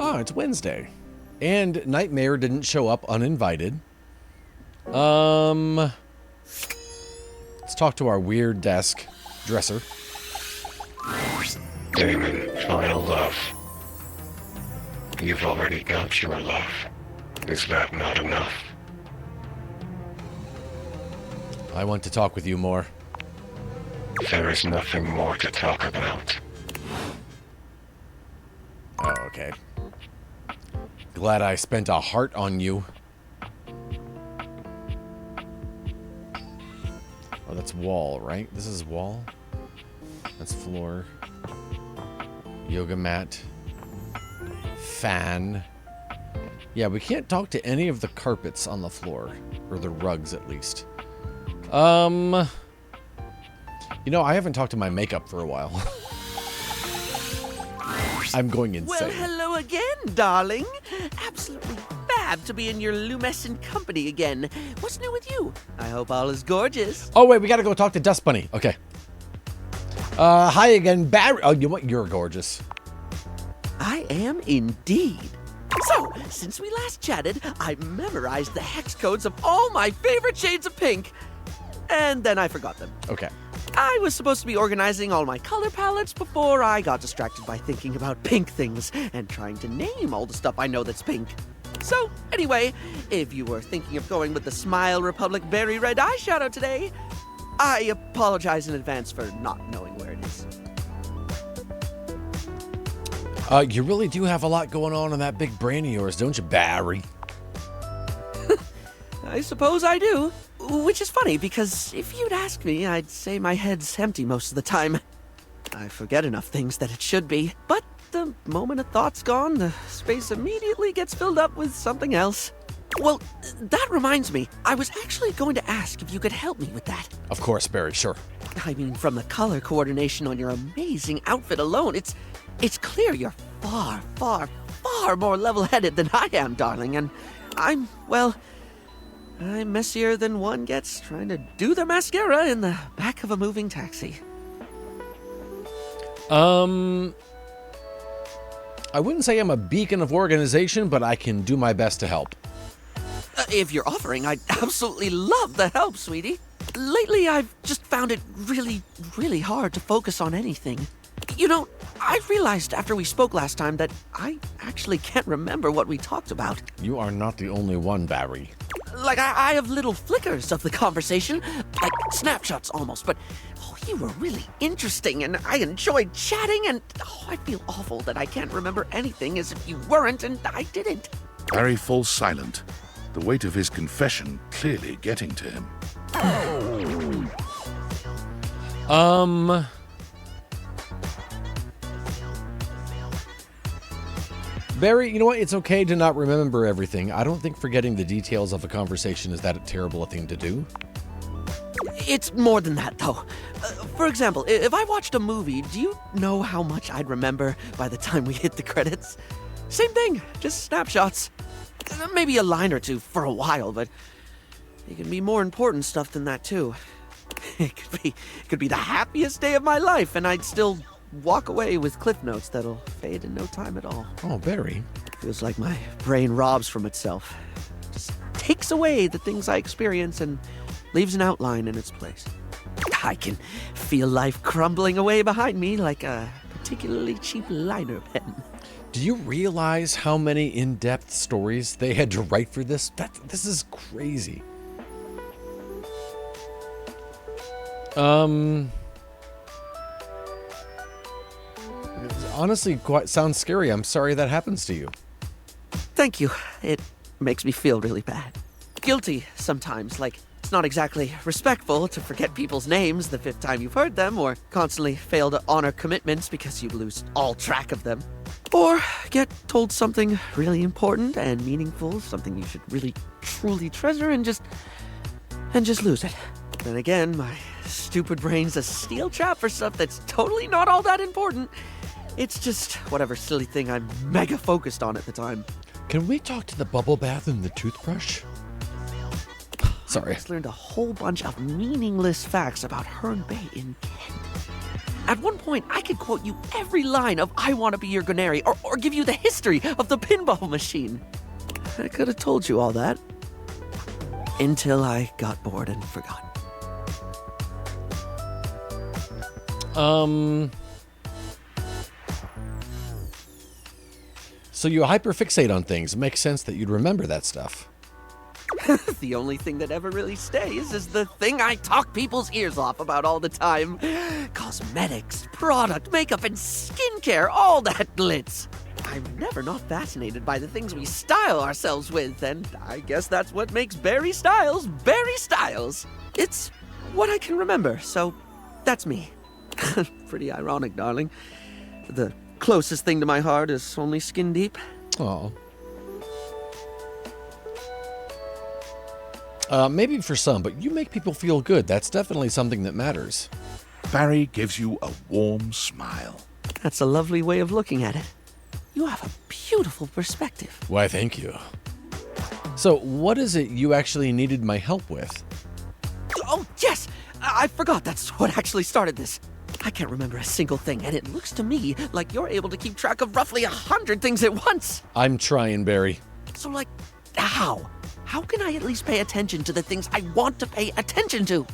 Ah, it's Wednesday. And Nightmare didn't show up uninvited. Let's talk to our weird desk dresser. Damon, final love. You've already got your love. Is that not enough? I want to talk with you more. There is nothing more to talk about. Oh, okay. Glad I spent a heart on you. Oh, that's wall, right? This is wall. That's floor. Yoga mat. Fan. Yeah, we can't talk to any of the carpets on the floor. Or the rugs, at least. You know, I haven't talked to my makeup for a while. I'm going insane. Well, hello again, darling. Absolutely fab to be in your lumescent company again. What's new with you? I hope all is gorgeous. Oh, wait, we gotta go talk to Dust Bunny. Okay. Hi again, Barry. Oh, you're gorgeous. I am indeed. So, since we last chatted, I memorized the hex codes of all my favorite shades of pink. And then I forgot them. Okay. I was supposed to be organizing all my color palettes before I got distracted by thinking about pink things and trying to name all the stuff I know that's pink. So, anyway, if you were thinking of going with the Smile Republic Berry Red eyeshadow today, I apologize in advance for not knowing where it is. You really do have a lot going on in that big brain of yours, don't you, Barry? I suppose I do. Which is funny, because if you'd ask me, I'd say my head's empty most of the time. I forget enough things that it should be. But the moment a thought's gone, the space immediately gets filled up with something else. Well, that reminds me. I was actually going to ask if you could help me with that. Of course, Barry, sure. I mean, from the color coordination on your amazing outfit alone, it's clear you're far, far, far more level-headed than I am, darling. And I'm messier than one gets trying to do the mascara in the back of a moving taxi. I wouldn't say I'm a beacon of organization, but I can do my best to help. If you're offering, I'd absolutely love the help, sweetie. Lately, I've just found it really, really hard to focus on anything. You know, I realized after we spoke last time that I actually can't remember what we talked about. You are not the only one, Barry. Like, I have little flickers of the conversation, like snapshots almost, but you were really interesting, and I enjoyed chatting, and I feel awful that I can't remember anything as if you weren't, and I didn't. Barry falls silent, the weight of his confession clearly getting to him. Barry, you know what? It's okay to not remember everything. I don't think forgetting the details of a conversation is that terrible a thing to do. It's more than that, though. For example, if I watched a movie, do you know how much I'd remember by the time we hit the credits? Same thing, just snapshots. Maybe a line or two for a while, but it can be more important stuff than that, too. It could be the happiest day of my life, and I'd still walk away with cliff notes that'll fade in no time at all. Oh, Barry. Feels like my brain robs from itself. Just takes away the things I experience and leaves an outline in its place. I can feel life crumbling away behind me like a particularly cheap liner pen. Do you realize how many in-depth stories they had to write for this? This is crazy. Honestly, quite sounds scary. I'm sorry that happens to you. Thank you. It makes me feel really bad. Guilty sometimes, like it's not exactly respectful to forget people's names the 5th time you've heard them, or constantly fail to honor commitments because you lose all track of them. Or get told something really important and meaningful, something you should really truly treasure, and just lose it. Then again, my stupid brain's a steel trap for stuff that's totally not all that important. It's just whatever silly thing I'm mega focused on at the time. Can we talk to the bubble bath and the toothbrush? Sorry. I just learned a whole bunch of meaningless facts about Herne Bay in Kent. At one point, I could quote you every line of I Want to Be Your Gunary or give you the history of the pinball machine. I could have told you all that. Until I got bored and forgot. So you hyperfixate on things. It makes sense that you'd remember that stuff. The only thing that ever really stays is the thing I talk people's ears off about all the time. Cosmetics, product, makeup, and skincare, all that glitz. I'm never not fascinated by the things we style ourselves with, and I guess that's what makes Barry Styles Barry Styles. It's what I can remember, so that's me. Pretty ironic, darling. The closest thing to my heart is only skin deep. Oh. Maybe for some, but you make people feel good. That's definitely something that matters. Barry gives you a warm smile. That's a lovely way of looking at it. You have a beautiful perspective. Why, thank you. So, what is it you actually needed my help with? Oh, yes! I forgot that's what actually started this. I can't remember a single thing, and it looks to me like you're able to keep track of roughly 100 things at once. I'm trying, Barry. So, like, how? How can I at least pay attention to the things I want to pay attention to?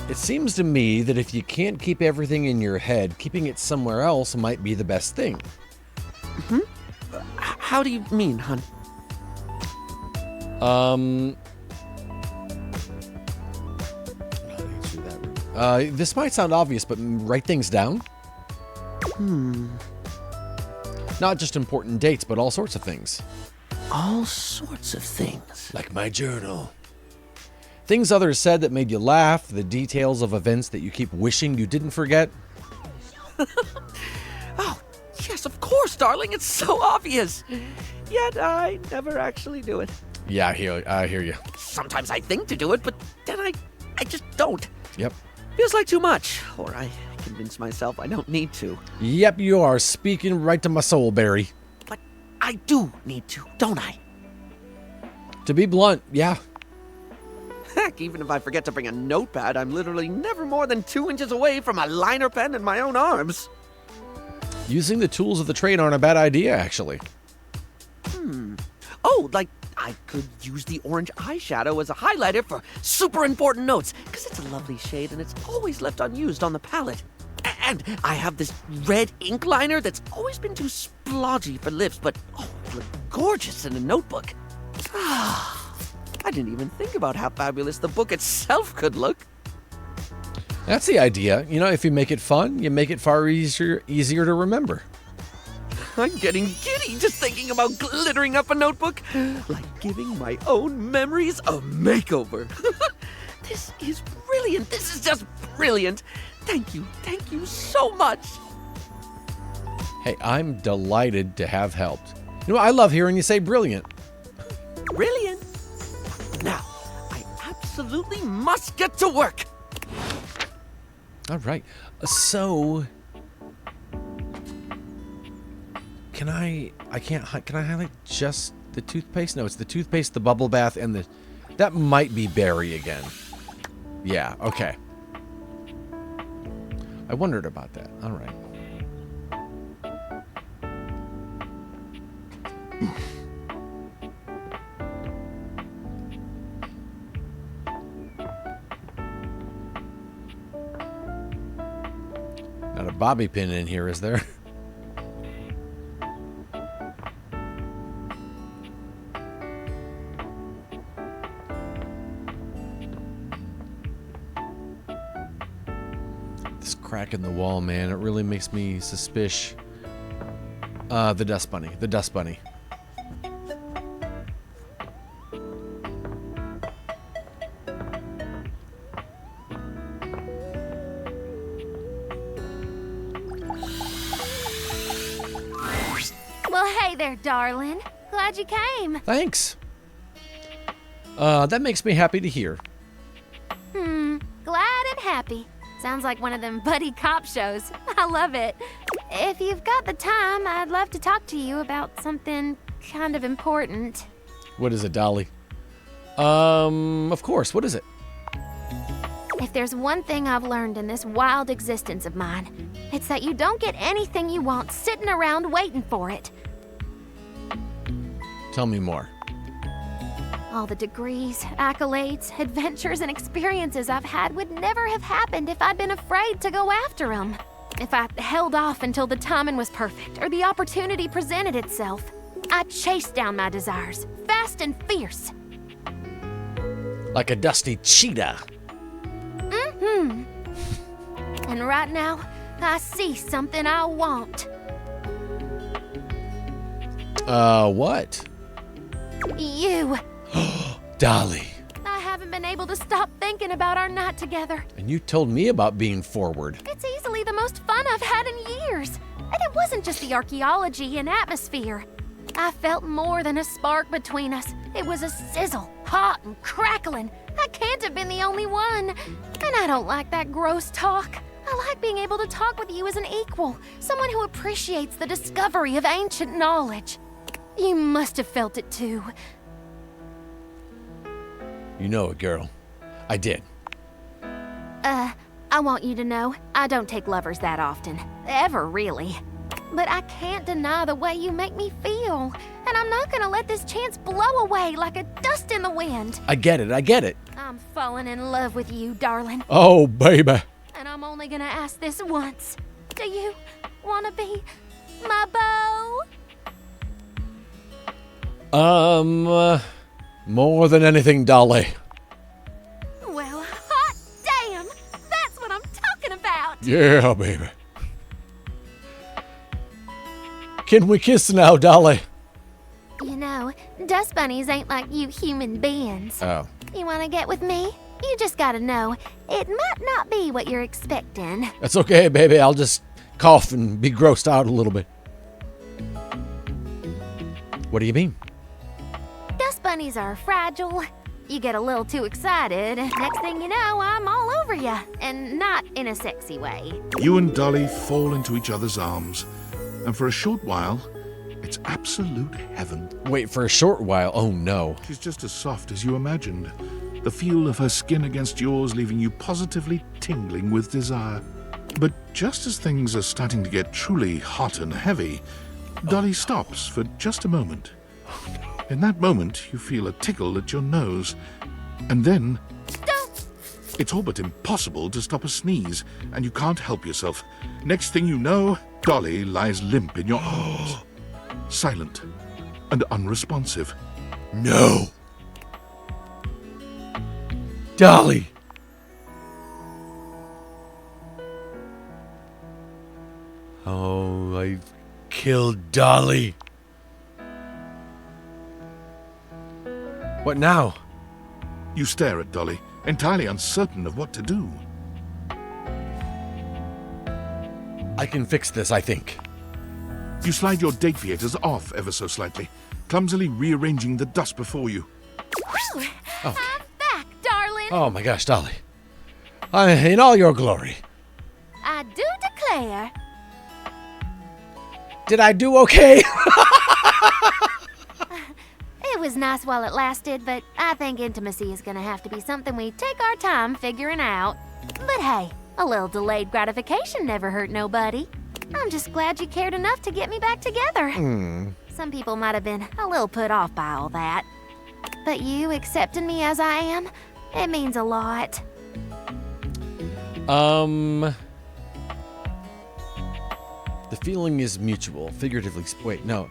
It seems to me that if you can't keep everything in your head, keeping it somewhere else might be the best thing. How do you mean, hon? This might sound obvious, but write things down? Not just important dates, but all sorts of things. All sorts of things. Like my journal. Things others said that made you laugh, the details of events that you keep wishing you didn't forget. Oh, yes, of course, darling. It's so obvious. Yet I never actually do it. Yeah, I hear you. Sometimes I think to do it, but then I just don't. Yep. Feels like too much, or I convince myself I don't need to. Yep, you are speaking right to my soul, Barry. But I do need to, don't I? To be blunt, yeah. Heck, even if I forget to bring a notepad, I'm literally never more than 2 inches away from a liner pen in my own arms. Using the tools of the trade aren't a bad idea, actually. Oh, like I could use the orange eyeshadow as a highlighter for super important notes, because it's a lovely shade and it's always left unused on the palette. And I have this red ink liner that's always been too splodgy for lips, but oh, it looked gorgeous in a notebook. I didn't even think about how fabulous the book itself could look. That's the idea. You know, if you make it fun, you make it far easier to remember. I'm getting giddy just thinking about glittering up a notebook, like giving my own memories a makeover. This is brilliant. This is just brilliant. Thank you so much. Hey, I'm delighted to have helped. You know, I love hearing you say brilliant. Brilliant. Now, I absolutely must get to work. All right. So, can I highlight just the toothpaste? No, it's the toothpaste, the bubble bath, and that might be Barry again. Yeah, okay. I wondered about that. All right. Not a bobby pin in here, is there? This crack in the wall, man, it really makes me suspicious. The dust bunny. The dust bunny. Well, hey there, darling. Glad you came. Thanks. That makes me happy to hear. Glad and happy. Sounds like one of them buddy cop shows. I love it. If you've got the time, I'd love to talk to you about something kind of important. What is it, Dolly? Of course. What is it? If there's one thing I've learned in this wild existence of mine, it's that you don't get anything you want sitting around waiting for it. Tell me more. All the degrees, accolades, adventures, and experiences I've had would never have happened if I'd been afraid to go after them. If I held off until the timing was perfect or the opportunity presented itself. I chased down my desires, fast and fierce. Like a dusty cheetah. Mm-hmm. And right now, I see something I want. What? You. Dolly. I haven't been able to stop thinking about our night together. And you told me about being forward. It's easily the most fun I've had in years. And it wasn't just the archaeology and atmosphere. I felt more than a spark between us. It was a sizzle, hot and crackling. I can't have been the only one. And I don't like that gross talk. I like being able to talk with you as an equal, someone who appreciates the discovery of ancient knowledge. You must have felt it too. You know it, girl. I did. I want you to know, I don't take lovers that often. Ever, really. But I can't deny the way you make me feel. And I'm not gonna let this chance blow away like a dust in the wind. I get it. I get it. I'm falling in love with you, darling. Oh, baby. And I'm only gonna ask this once. Do you wanna be my beau? More than anything, Dolly. Well, hot damn! That's what I'm talking about! Yeah, baby. Can we kiss now, Dolly? You know, dust bunnies ain't like you human beings. Oh. You wanna get with me? You just gotta know, it might not be what you're expecting. That's okay, baby. I'll just cough and be grossed out a little bit. What do you mean? Dust bunnies are fragile. You get a little too excited. Next thing you know, I'm all over you. And not in a sexy way. You and Dolly fall into each other's arms, and for a short while, it's absolute heaven. Wait, for a short while. Oh, no. She's just as soft as you imagined. The feel of her skin against yours leaving you positively tingling with desire. But just as things are starting to get truly hot and heavy, Dolly stops for just a moment. In that moment, you feel a tickle at your nose, and then Stop! it's all but impossible to stop a sneeze, and you can't help yourself. Next thing you know, Dolly lies limp in your arms, silent and unresponsive. No. Dolly. Oh, I've killed Dolly. What now? You stare at Dolly, entirely uncertain of what to do. I can fix this, I think. You slide your date theaters off ever so slightly, clumsily rearranging the dust before you. Whew. Okay. I'm back, darling. Oh my gosh, Dolly. In all your glory. I do declare. Did I do okay? It was nice while it lasted, but I think intimacy is gonna have to be something we take our time figuring out. But hey, a little delayed gratification never hurt nobody. I'm just glad you cared enough to get me back together. Some people might have been a little put off by all that. But you accepting me as I am, it means a lot. The feeling is mutual, figuratively. Wait, no.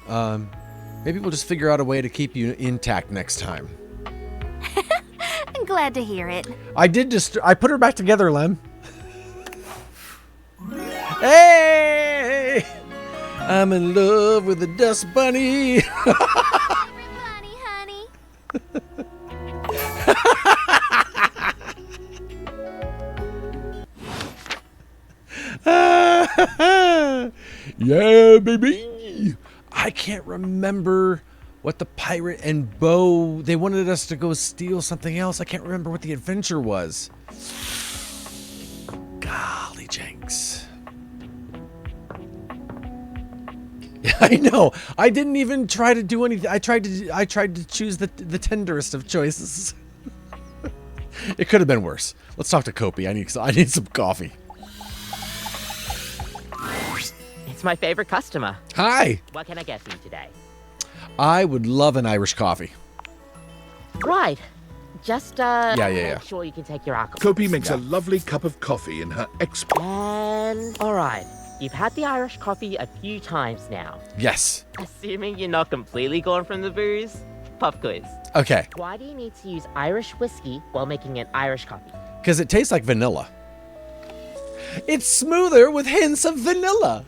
Maybe we'll just figure out a way to keep you intact next time. I'm glad to hear it. I put her back together, Lem. Hey! I'm in love with the dust bunny. Bunny, honey. Yeah, baby. I can't remember what the pirate and Bo, they wanted us to go steal something else. I can't remember what the adventure was. Golly jinks. I know. I didn't even try to do anything. I tried to choose the tenderest of choices. It could have been worse. Let's talk to Kopi. I need some coffee. It's my favorite customer. Hi. What can I get for you today? I would love an Irish coffee. Right. Just, Yeah. make sure you can take your alcohol. Kopi makes a lovely cup of coffee in her And, alright. You've had the Irish coffee a few times now. Yes. Assuming you're not completely gone from the booze, pop quiz. Okay. Why do you need to use Irish whiskey while making an Irish coffee? Because it tastes like vanilla. It's smoother with hints of vanilla.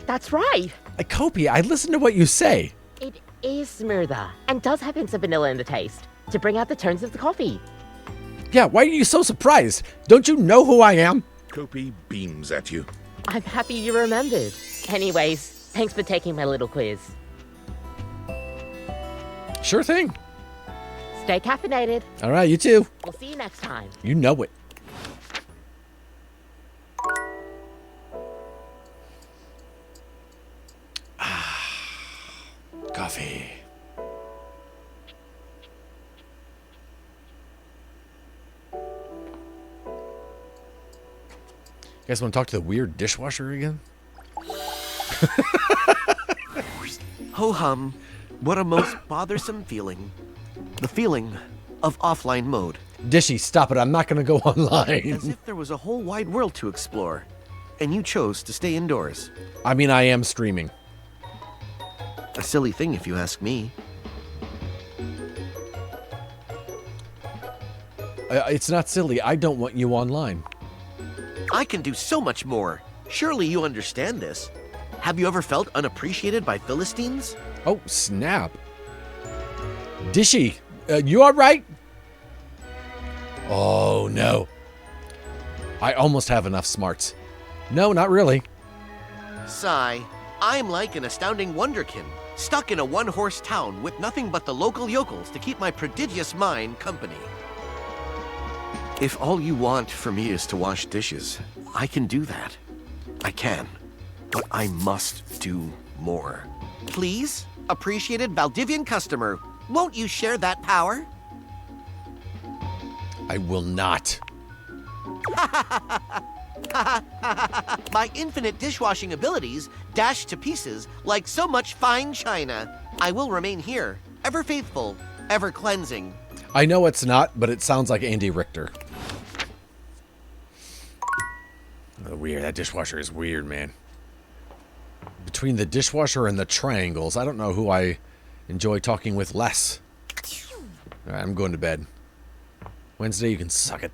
That's right. Kopi, I listen to what you say. It is smoother and does have hints of vanilla in the taste to bring out the tones of the coffee. Yeah, why are you so surprised? Don't you know who I am? Kopi beams at you. I'm happy you remembered. Anyways, thanks for taking my little quiz. Sure thing. Stay caffeinated. All right, you too. We'll see you next time. You know it. Coffee. You guys want to talk to the weird dishwasher again? Ho hum, what a most bothersome feeling. The feeling of offline mode. Dishy, stop it. I'm not going to go online. As if there was a whole wide world to explore, and you chose to stay indoors. I mean, I am streaming. A silly thing if you ask me. It's not silly. I don't want you online. I can do so much more. Surely you understand this. Have you ever felt unappreciated by Philistines? Oh, snap. Dishy, you all right? Oh, no. I almost have enough smarts. No, not really. Sigh. I'm like an astounding wonderkin, stuck in a one-horse town with nothing but the local yokels to keep my prodigious mind company. If all you want from me is to wash dishes, I can do that. I can. But I must do more. Please, appreciated Valdivian customer, won't you share that power? I will not. My infinite dishwashing abilities dash to pieces like so much fine china. I will remain here, ever faithful, ever cleansing. I know it's not, but it sounds like Andy Richter. Oh, weird. That dishwasher is weird, man. Between the dishwasher and the triangles, I don't know who I enjoy talking with less. All right, I'm going to bed. Wednesday, you can suck it.